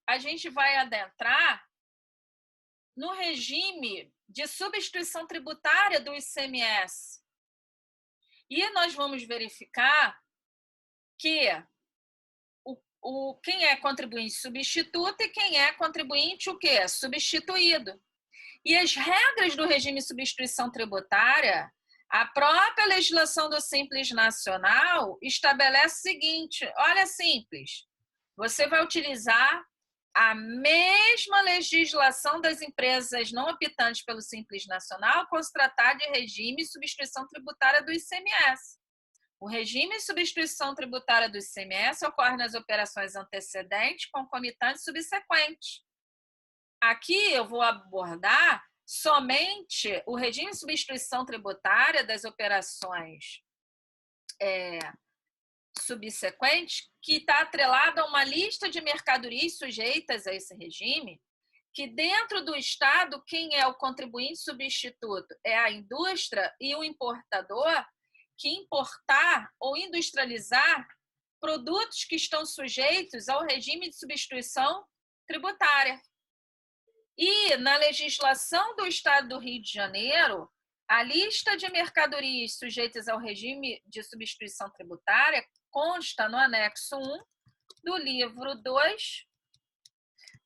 a gente vai adentrar no regime de substituição tributária do ICMS. E nós vamos verificar que quem é contribuinte substituto e quem é contribuinte o quê? Substituído. E as regras do regime de substituição tributária, a própria legislação do Simples Nacional estabelece o seguinte, olha Simples, você vai utilizar a mesma legislação das empresas não optantes pelo Simples Nacional quando se tratar de regime de substituição tributária do ICMS. O regime de substituição tributária do ICMS ocorre nas operações antecedentes, concomitantes e subsequentes. Aqui eu vou abordar somente o regime de substituição tributária das operações subsequentes, que está atrelado a uma lista de mercadorias sujeitas a esse regime, que dentro do Estado, quem é o contribuinte substituto é a indústria e o importador, que importar ou industrializar produtos que estão sujeitos ao regime de substituição tributária. E na legislação do Estado do Rio de Janeiro, a lista de mercadorias sujeitas ao regime de substituição tributária consta no anexo 1 do livro 2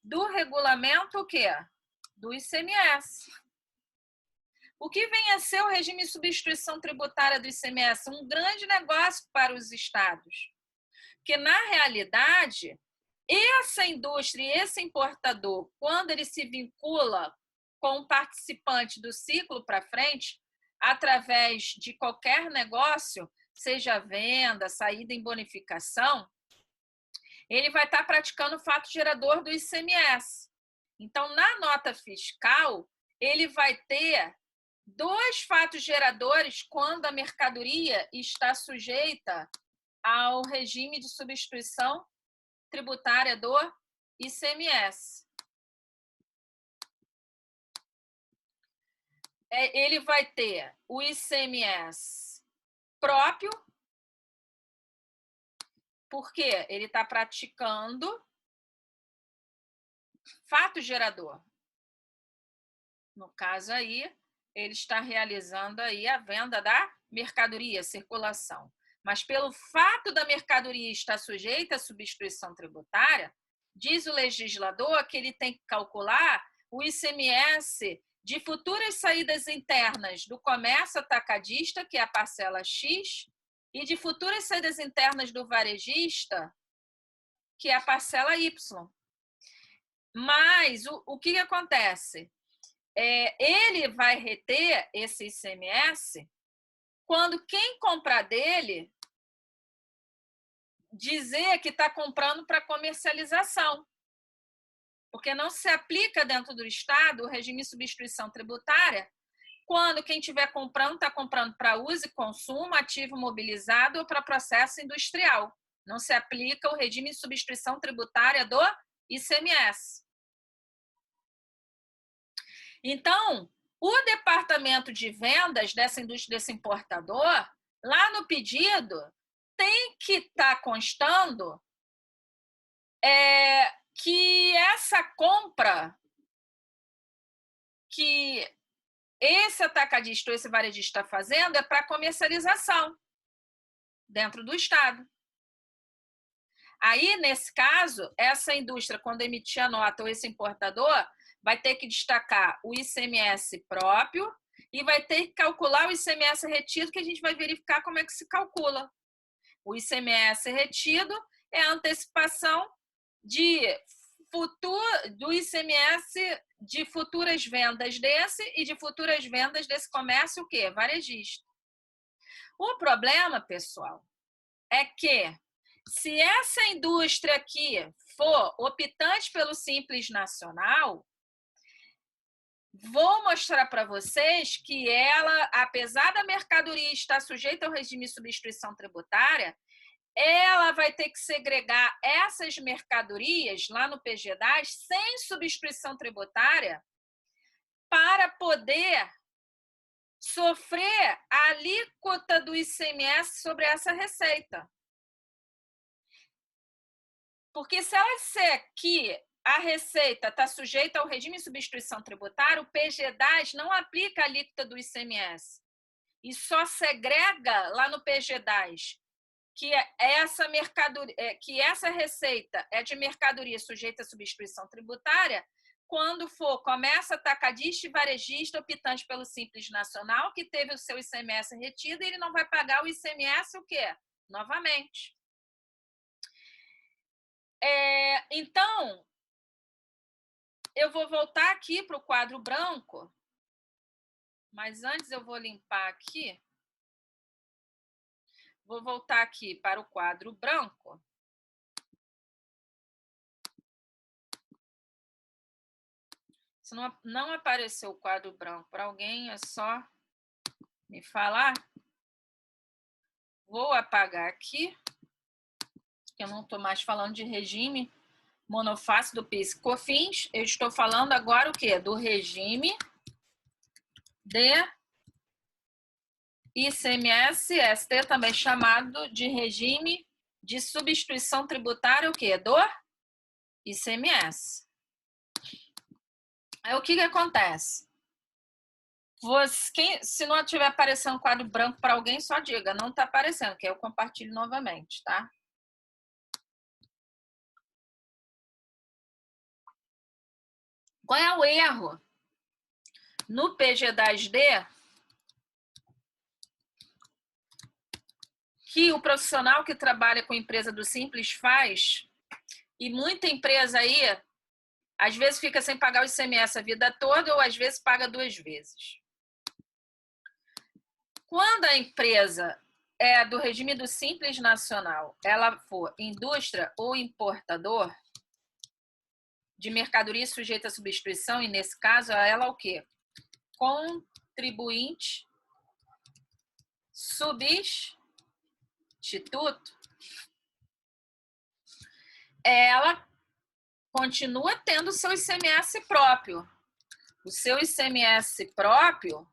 do regulamento o quê? Do ICMS. O que vem a ser o regime de substituição tributária do ICMS? Um grande negócio para os estados. Porque, na realidade, essa indústria e esse importador, quando ele se vincula com um participante do ciclo para frente, através de qualquer negócio, seja venda, saída em bonificação, ele vai estar praticando o fato gerador do ICMS. Então, na nota fiscal, ele vai ter dois fatos geradores quando a mercadoria está sujeita ao regime de substituição tributária do ICMS. Ele vai ter o ICMS próprio, porque ele está praticando fato gerador. No caso aí, ele está realizando aí a venda da mercadoria, circulação. Mas pelo fato da mercadoria estar sujeita à substituição tributária, diz o legislador que ele tem que calcular o ICMS de futuras saídas internas do comércio atacadista, que é a parcela X, e de futuras saídas internas do varejista, que é a parcela Y. Mas o que acontece? Ele vai reter esse ICMS quando quem comprar dele dizer que está comprando para comercialização. Porque não se aplica dentro do Estado o regime de substituição tributária quando quem estiver comprando está comprando para uso e consumo, ativo mobilizado ou para processo industrial. Não se aplica o regime de substituição tributária do ICMS. Então, o departamento de vendas dessa indústria, desse importador, lá no pedido, tem que estar constando que essa compra que esse atacadista ou esse varejista está fazendo é para comercialização dentro do Estado. Aí, nesse caso, essa indústria, quando emitir a nota ou esse importador, vai ter que destacar o ICMS próprio e vai ter que calcular o ICMS retido, que a gente vai verificar como é que se calcula. O ICMS retido é a antecipação do ICMS de futuras vendas desse e de futuras vendas desse comércio, o quê? Varejista. O problema, pessoal, é que se essa indústria aqui for optante pelo Simples Nacional, vou mostrar para vocês que ela, apesar da mercadoria estar sujeita ao regime de substituição tributária, ela vai ter que segregar essas mercadorias lá no PGDAS sem substituição tributária para poder sofrer a alíquota do ICMS sobre essa receita. Porque se ela disser que a receita está sujeita ao regime de substituição tributária, o PG-10 não aplica a alíquota do ICMS e só segrega lá no PG-10 que essa receita é de mercadoria sujeita à substituição tributária quando for comércio, atacadista e varejista optante pelo Simples Nacional, que teve o seu ICMS retido, e ele não vai pagar o ICMS o quê? Novamente. Então, eu vou voltar aqui para o quadro branco, mas antes eu vou limpar aqui. Vou voltar aqui para o quadro branco. Se não apareceu o quadro branco para alguém, é só me falar. Vou apagar aqui, porque eu não estou mais falando de regime monofácie do PIS e COFINS. Eu estou falando agora o quê? Do regime de ICMS, ST, também chamado de regime de substituição tributária, o quê? Do ICMS. Aí o que acontece? Se não estiver aparecendo quadro branco para alguém, só diga, não está aparecendo, que eu compartilho novamente, tá? Qual é o erro no PG-10D que o profissional que trabalha com empresa do Simples faz, e muita empresa aí, às vezes fica sem pagar o ICMS a vida toda, ou às vezes paga 2 vezes. Quando a empresa é do regime do Simples Nacional, ela for indústria ou importador de mercadoria sujeita à substituição, e nesse caso, ela é o quê? Contribuinte substituto. Ela continua tendo o seu ICMS próprio. O seu ICMS próprio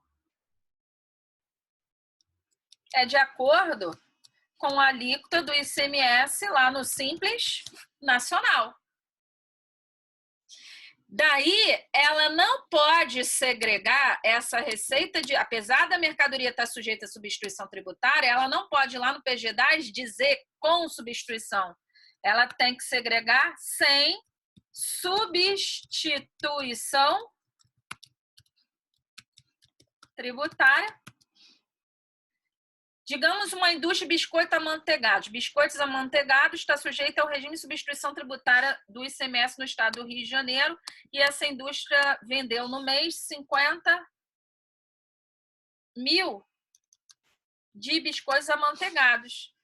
é de acordo com a alíquota do ICMS lá no Simples Nacional. Daí, ela não pode segregar essa receita de, apesar da mercadoria estar sujeita à substituição tributária, ela não pode ir lá no PG-10 dizer com substituição. Ela tem que segregar sem substituição tributária. Digamos uma indústria de biscoitos amanteigados. Biscoitos amanteigados está sujeita ao regime de substituição tributária do ICMS no estado do Rio de Janeiro, e essa indústria vendeu no mês 50 mil de biscoitos amanteigados.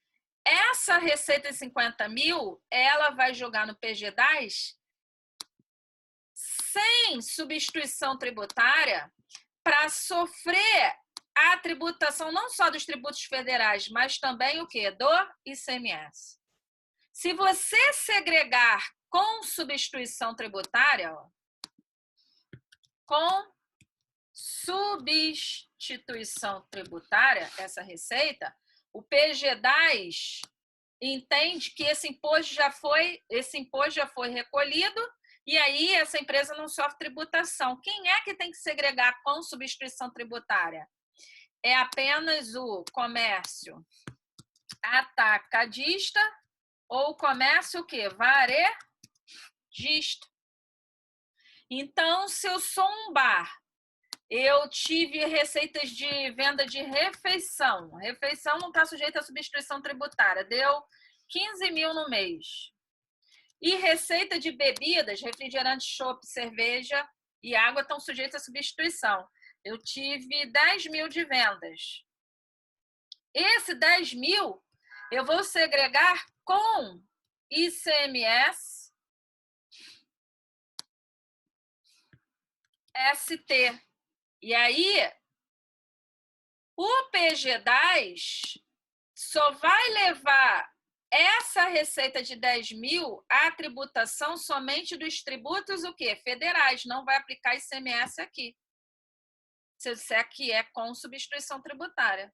Essa receita de 50 mil, ela vai jogar no PG-10 sem substituição tributária para sofrer a tributação não só dos tributos federais, mas também o quê? Do ICMS. Se você segregar com substituição tributária, com substituição tributária, essa receita, o PG-10 entende que esse imposto já foi recolhido, e aí essa empresa não sofre tributação. Quem é que tem que segregar com substituição tributária? É apenas o comércio atacadista ou o comércio o quê? Varejista. Então, se eu sou um bar, eu tive receitas de venda de refeição. Refeição não está sujeita à substituição tributária. Deu 15 mil no mês. E receita de bebidas, refrigerante, chopp, cerveja e água estão sujeitas à substituição. Eu tive 10 mil de vendas. Esse 10 mil eu vou segregar com ICMS ST. E aí, o PG-10 só vai levar essa receita de 10 mil à tributação somente dos tributos o quê? Federais. Não vai aplicar ICMS aqui. Se eu disser que é com substituição tributária.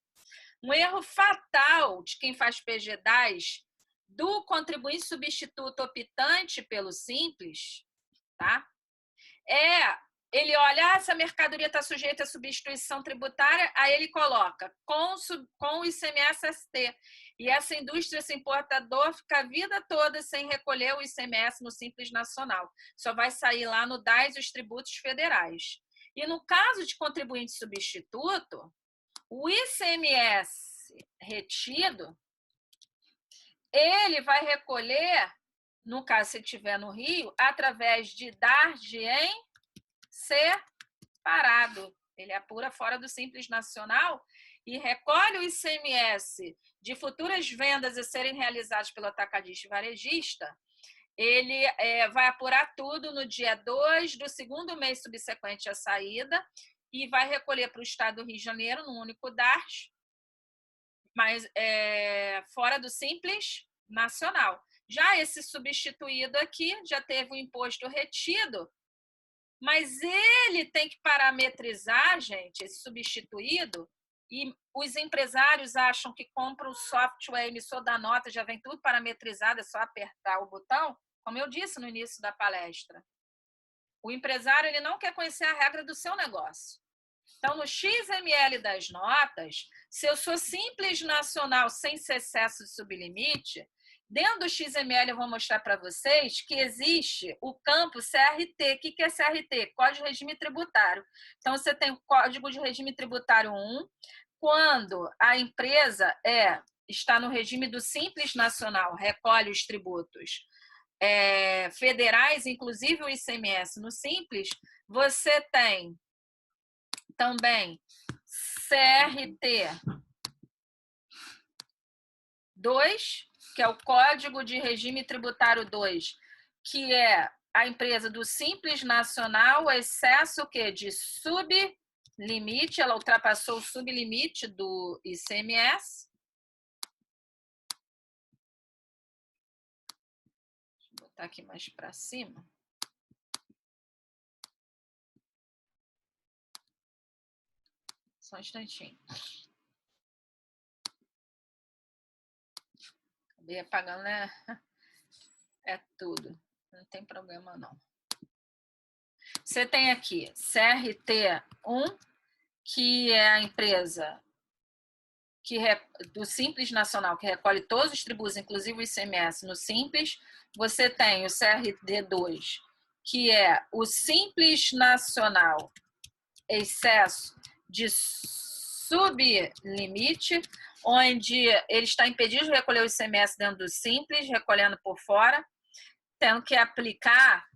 Um erro fatal de quem faz PG-10 do contribuinte substituto optante pelo Simples tá? Ele olha, essa mercadoria está sujeita à substituição tributária, aí ele coloca com o ICMS-ST. E essa indústria, esse importador, fica a vida toda sem recolher o ICMS no Simples Nacional. Só vai sair lá no DAS os tributos federais. E no caso de contribuinte substituto, o ICMS retido, ele vai recolher, no caso se estiver no Rio, através de DARD em separado. Ele apura fora do Simples Nacional e recolhe o ICMS de futuras vendas a serem realizadas pelo atacadista e varejista. Ele vai apurar tudo no dia 2 do segundo mês subsequente à saída e vai recolher para o estado do Rio de Janeiro, num único DART, mas fora do Simples Nacional. Já esse substituído aqui já teve o imposto retido, mas ele tem que parametrizar, gente, esse substituído, e os empresários acham que compram o software emissor da nota, já vem tudo parametrizado, é só apertar o botão, como eu disse no início da palestra. O empresário ele não quer conhecer a regra do seu negócio. Então, no XML das notas, se eu sou Simples Nacional sem ser excesso de sublimite, dentro do XML eu vou mostrar para vocês que existe o campo CRT. O que é CRT? Código de Regime Tributário. Então, você tem o Código de Regime Tributário 1, quando a empresa está no regime do Simples Nacional, recolhe os tributos federais, inclusive o ICMS no Simples, você tem também CRT 2, que é o Código de Regime Tributário 2, que é a empresa do Simples Nacional, excesso de sublimite, ela ultrapassou o sublimite do ICMS. Vou botar aqui mais para cima. Só um instantinho. Acabei apagando, né? É tudo. Não tem problema, não. Você tem aqui CRT1, que é a empresa do Simples Nacional, que recolhe todos os tributos, inclusive o ICMS, no Simples. Você tem o CRT2, que é o Simples Nacional excesso de sublimite, onde ele está impedido de recolher o ICMS dentro do Simples, recolhendo por fora, tendo que aplicar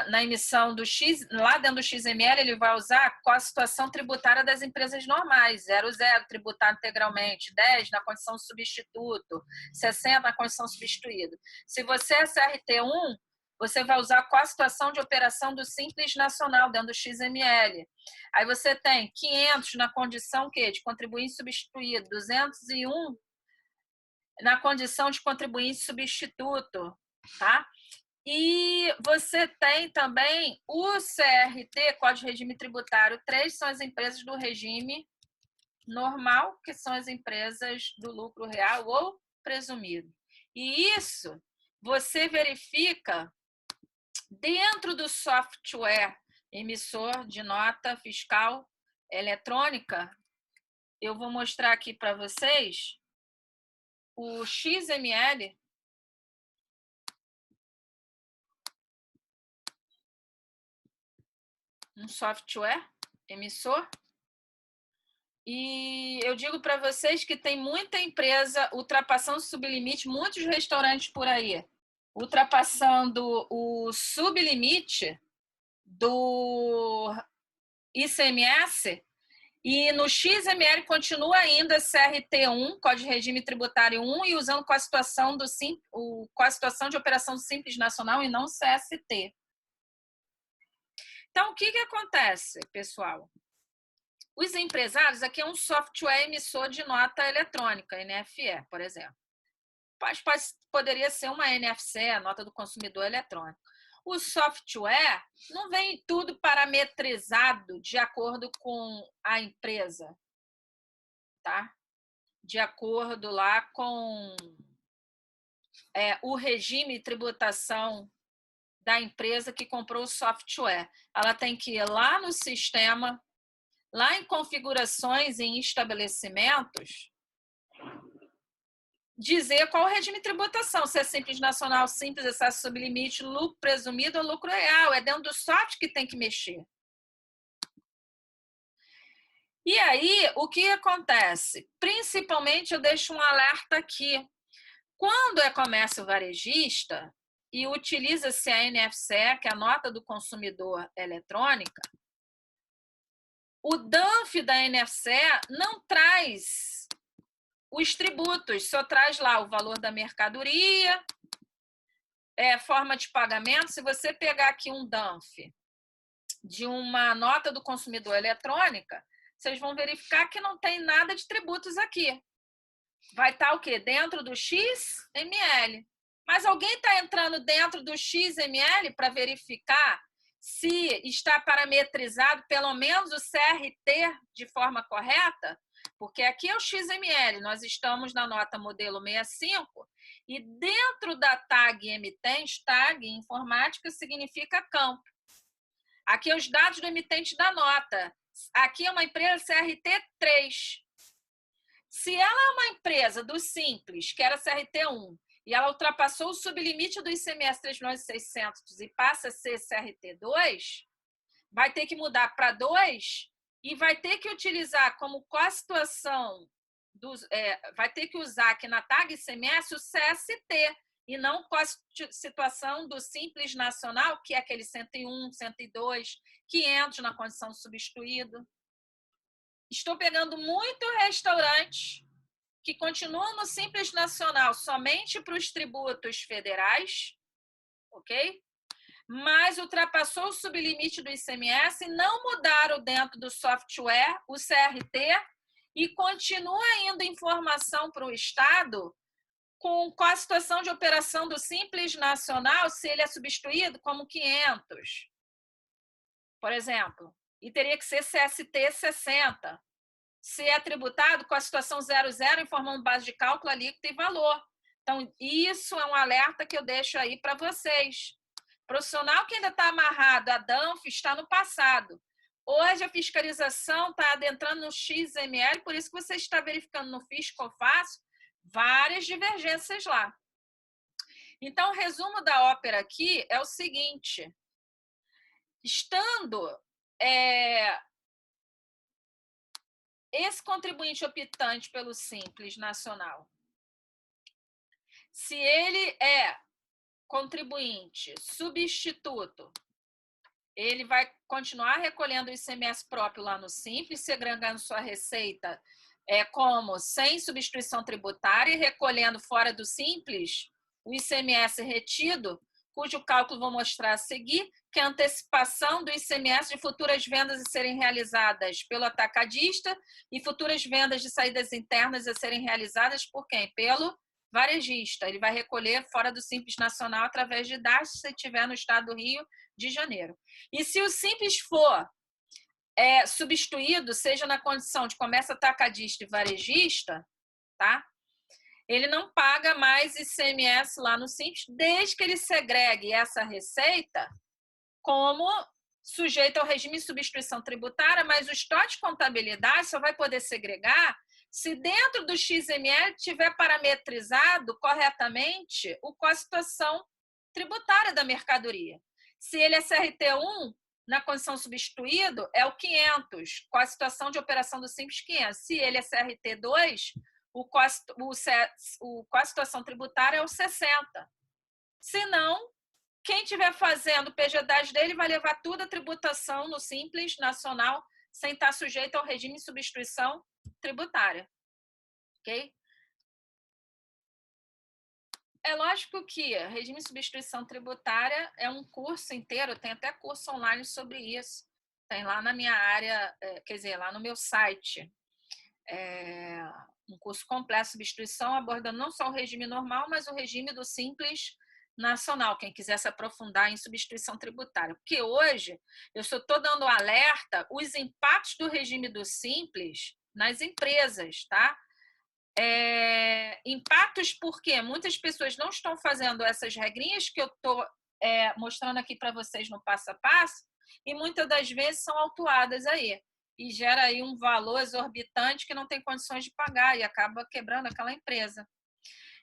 na emissão do X, lá dentro do XML, ele vai usar qual a situação tributária das empresas normais, 00, tributar integralmente, 10 na condição substituto, 60 na condição substituído. Se você é CRT1, você vai usar qual a situação de operação do Simples Nacional dentro do XML. Aí você tem 500 na condição de contribuinte substituído, 201 na condição de contribuinte substituto, tá? E você tem também o CRT, Código de Regime Tributário 3, são as empresas do regime normal, que são as empresas do lucro real ou presumido. E isso você verifica dentro do software emissor de nota fiscal eletrônica. Eu vou mostrar aqui para vocês o XML. Um software emissor. E eu digo para vocês que tem muita empresa ultrapassando o sublimite, muitos restaurantes por aí, ultrapassando o sublimite do ICMS, e no XML continua ainda CRT1, Código de Regime Tributário 1, e usando com a situação de operação do Simples Nacional e não CST. Então, o que acontece, pessoal? Os empresários, aqui é um software emissor de nota eletrônica, NFE, por exemplo. Poderia ser uma NFC, a nota do consumidor eletrônico. O software não vem tudo parametrizado de acordo com a empresa, tá? De acordo lá com o regime de tributação da empresa que comprou o software. Ela tem que ir lá no sistema, lá em configurações em estabelecimentos, dizer qual o regime de tributação, se é simples nacional, simples, excesso sublimite, lucro presumido ou lucro real. É dentro do software que tem que mexer. E aí, o que acontece? Principalmente, eu deixo um alerta aqui. Quando é comércio varejista e utiliza-se a NFCE, que é a nota do consumidor eletrônica, o DANF da NFCE não traz os tributos, só traz lá o valor da mercadoria, forma de pagamento. Se você pegar aqui um DANF de uma nota do consumidor eletrônica, vocês vão verificar que não tem nada de tributos aqui. Vai estar o quê? Dentro do XML. Mas alguém está entrando dentro do XML para verificar se está parametrizado pelo menos o CRT de forma correta? Porque aqui é o XML, nós estamos na nota modelo 65 e dentro da tag emitente, tag em informática significa campo. Aqui os dados do emitente da nota. Aqui é uma empresa CRT3. Se ela é uma empresa do Simples, que era CRT1, e ela ultrapassou o sublimite do ICMS 3.600.000 e passa a ser CRT2, vai ter que mudar para 2 e vai ter que utilizar como co-situação, vai ter que usar aqui na tag ICMS o CST, e não co-situação do Simples Nacional, que é aquele 101, 102, 500 na condição de substituído. Estou pegando muito restaurante que continuam no Simples Nacional somente para os tributos federais, ok? Mas ultrapassou o sublimite do ICMS, não mudaram dentro do software o CRT e continua indo informação para o Estado com a situação de operação do Simples Nacional, se ele é substituído como 500, por exemplo, e teria que ser CST 60. Se é tributado com a situação 00, informando base de cálculo, alíquota e valor. Então, isso é um alerta que eu deixo aí para vocês. Profissional que ainda está amarrado à DANF está no passado. Hoje, a fiscalização está adentrando no XML, por isso que você está verificando no Fiscofácil várias divergências lá. Então, o resumo da ópera aqui é o seguinte. Estando esse contribuinte optante pelo Simples Nacional, se ele é contribuinte substituto, ele vai continuar recolhendo o ICMS próprio lá no Simples, segregando sua receita como sem substituição tributária e recolhendo fora do Simples o ICMS retido, cujo cálculo vou mostrar a seguir, que é a antecipação do ICMS de futuras vendas a serem realizadas pelo atacadista e futuras vendas de saídas internas a serem realizadas por quem? Pelo varejista. Ele vai recolher fora do Simples Nacional através de DAS, se estiver no estado do Rio de Janeiro. E se o Simples for substituído, seja na condição de comércio atacadista e varejista, tá? Ele não paga mais ICMS lá no Simples, desde que ele segregue essa receita como sujeito ao regime de substituição tributária, mas o estoque de contabilidade só vai poder segregar se dentro do XML tiver parametrizado corretamente a situação tributária da mercadoria. Se ele é CRT1, na condição substituído, é o 500, com a situação de operação do Simples 500. Se ele é CRT2, a situação tributária é o 60. Se não, quem estiver fazendo o PG10 dele vai levar toda a tributação no Simples Nacional sem estar sujeito ao regime de substituição tributária. Ok? É lógico que regime de substituição tributária é um curso inteiro, tem até curso online sobre isso. Tem lá na minha área, quer dizer, lá no meu site, um curso completo de substituição, abordando não só o regime normal, mas o regime do Simples Nacional, quem quiser se aprofundar em substituição tributária. Porque hoje eu só estou dando alerta os impactos do regime do Simples nas empresas, tá? Impactos porque muitas pessoas não estão fazendo essas regrinhas que eu estou mostrando aqui para vocês no passo a passo, e muitas das vezes são autuadas aí. E gera aí um valor exorbitante que não tem condições de pagar e acaba quebrando aquela empresa.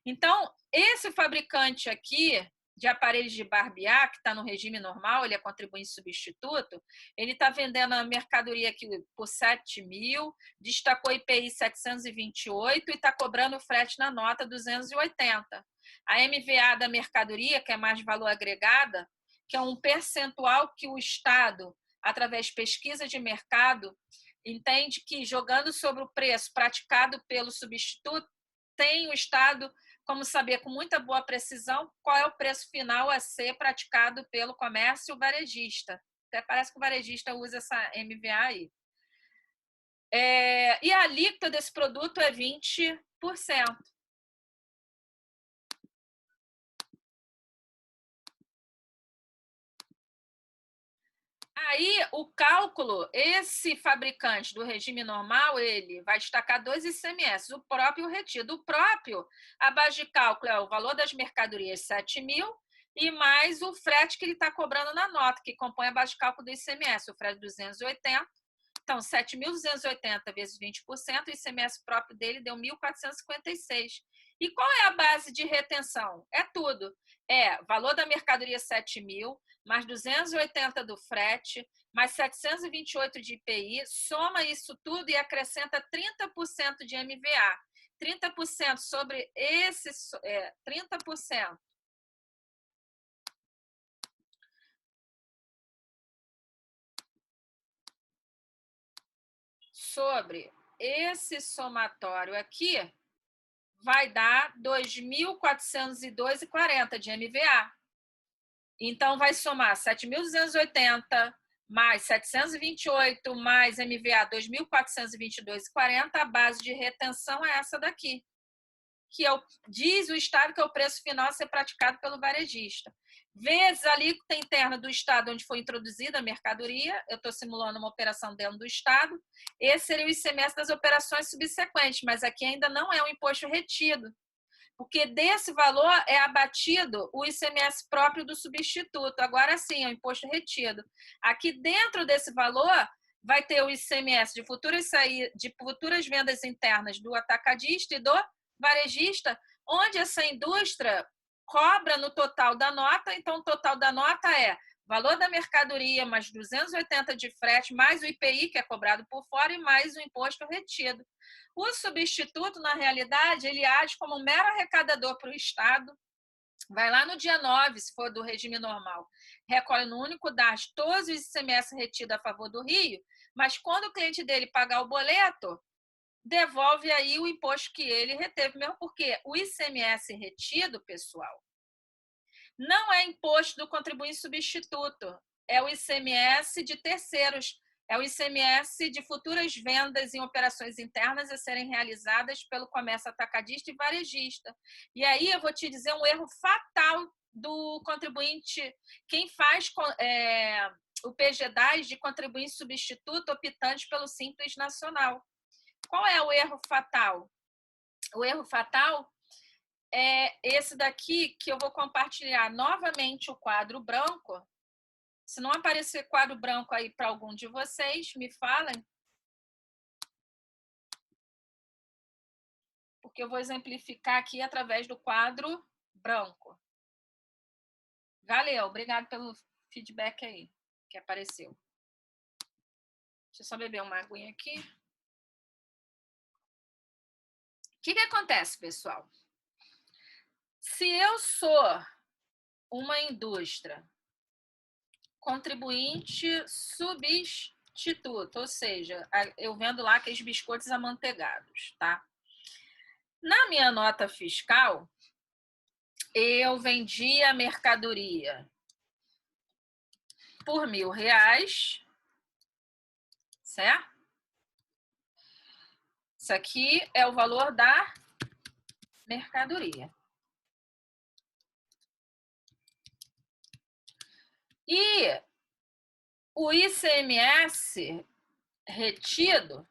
Então, esse fabricante aqui de aparelhos de barbear, que está no regime normal, ele é contribuinte substituto, ele está vendendo a mercadoria aqui por 7 mil, destacou IPI 728 e está cobrando frete na nota 280. A MVA da mercadoria, que é mais valor agregada, que é um percentual que o Estado, através de pesquisa de mercado, entende que, jogando sobre o preço praticado pelo substituto, tem o Estado como saber com muita boa precisão qual é o preço final a ser praticado pelo comércio varejista. Até parece que o varejista usa essa MVA aí. E a alíquota desse produto é 20%. Aí, o cálculo, esse fabricante do regime normal, ele vai destacar 2 ICMS, o próprio e o retido. O próprio, a base de cálculo é o valor das mercadorias 7 mil e mais o frete que ele está cobrando na nota, que compõe a base de cálculo do ICMS, o frete 280. Então, 7.280 vezes 20%, o ICMS próprio dele deu 1.456. E qual é a base de retenção? É tudo. Valor da mercadoria 7 mil, mais 280 do frete, mais 728 de IPI, soma isso tudo e acrescenta 30% de MVA. 30% sobre esse... 30% sobre esse somatório aqui vai dar 2.402,40 de MVA. Então, vai somar 7.280 mais 728 mais MVA 2.422,40. A base de retenção é essa daqui, que diz o Estado que é o preço final a ser praticado pelo varejista. Vezes a alíquota interna do Estado onde foi introduzida a mercadoria, eu estou simulando uma operação dentro do Estado, esse seria o ICMS das operações subsequentes, mas aqui ainda não é um imposto retido, porque desse valor é abatido o ICMS próprio do substituto. Agora sim, é o imposto retido. Aqui dentro desse valor vai ter o ICMS de futuras vendas internas do atacadista e do varejista, onde essa indústria cobra no total da nota. Então, o total da nota é valor da mercadoria mais 280 de frete, mais o IPI, que é cobrado por fora, e mais o imposto retido. O substituto, na realidade, ele age como um mero arrecadador para o Estado. Vai lá no dia 9, se for do regime normal, recolhe no único DARS todos os ICMS retidos a favor do Rio, mas quando o cliente dele pagar o boleto, devolve aí o imposto que ele reteve, mesmo porque o ICMS retido, pessoal, não é imposto do contribuinte substituto, é o ICMS de terceiros, é o ICMS de futuras vendas em operações internas a serem realizadas pelo comércio atacadista e varejista. E aí eu vou te dizer um erro fatal do contribuinte, quem faz o PGDAS de contribuinte substituto optante pelo Simples Nacional. Qual é o erro fatal? O erro fatal é esse daqui, que eu vou compartilhar novamente o quadro branco. Se não aparecer quadro branco aí para algum de vocês, me falem. Porque eu vou exemplificar aqui através do quadro branco. Valeu, obrigado pelo feedback aí que apareceu. Deixa eu só beber uma aguinha aqui. O que acontece, pessoal? Se eu sou uma indústria contribuinte substituto, ou seja, eu vendo lá aqueles biscoitos amanteigados, tá? Na minha nota fiscal, eu vendi a mercadoria por R$1.000, certo? Isso aqui é o valor da mercadoria. E o ICMS retido,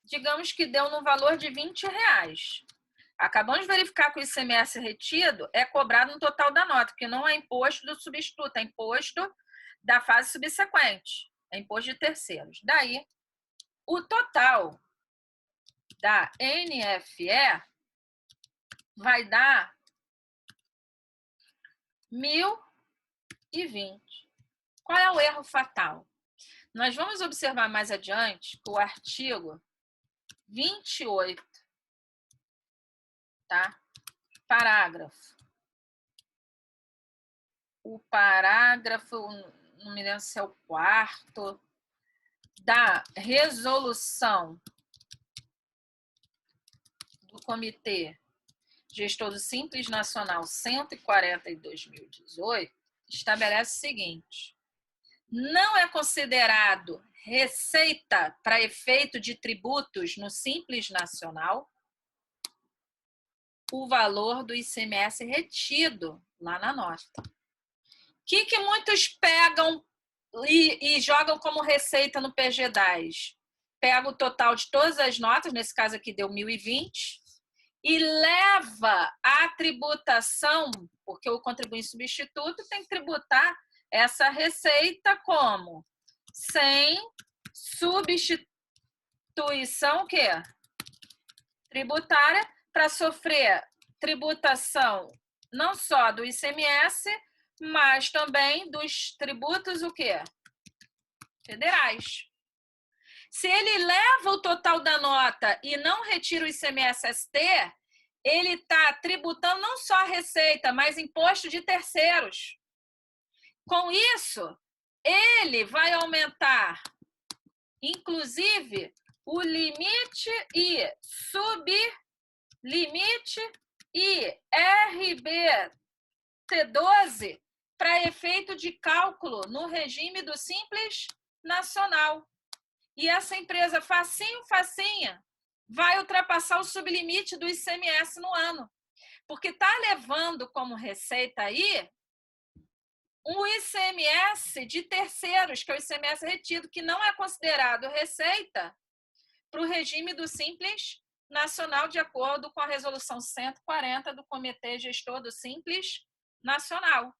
digamos que deu no valor de R$20. Acabamos de verificar que o ICMS retido é cobrado no total da nota, que não é imposto do substituto, é imposto da fase subsequente, é imposto de terceiros. Daí, o total da NFE vai dar 1.020. Qual é o erro fatal? Nós vamos observar mais adiante que o artigo 28, tá? Parágrafo. O parágrafo, não me lembro se é o 4º, da resolução do Comitê Gestor do Simples Nacional 140 de 2018, estabelece o seguinte: não é considerado receita para efeito de tributos no Simples Nacional o valor do ICMS retido lá na nota. O que muitos pegam e jogam como receita no PG-10? Pega o total de todas as notas, nesse caso aqui deu 1.020, e leva a tributação, porque o contribuinte substituto tem que tributar essa receita como? Sem substituição o quê? Tributária, para sofrer tributação não só do ICMS, mas também dos tributos o quê? Federais. Se ele leva o total da nota e não retira o ICMS-ST, ele está tributando não só a receita, mas imposto de terceiros. Com isso, ele vai aumentar, inclusive, o limite e sublimite e RBT12 para efeito de cálculo no regime do Simples Nacional. E essa empresa, facinha, vai ultrapassar o sublimite do ICMS no ano. Porque está levando como receita aí um ICMS de terceiros, que é o ICMS retido, que não é considerado receita para o regime do Simples Nacional, de acordo com a resolução 140 do Comitê Gestor do Simples Nacional.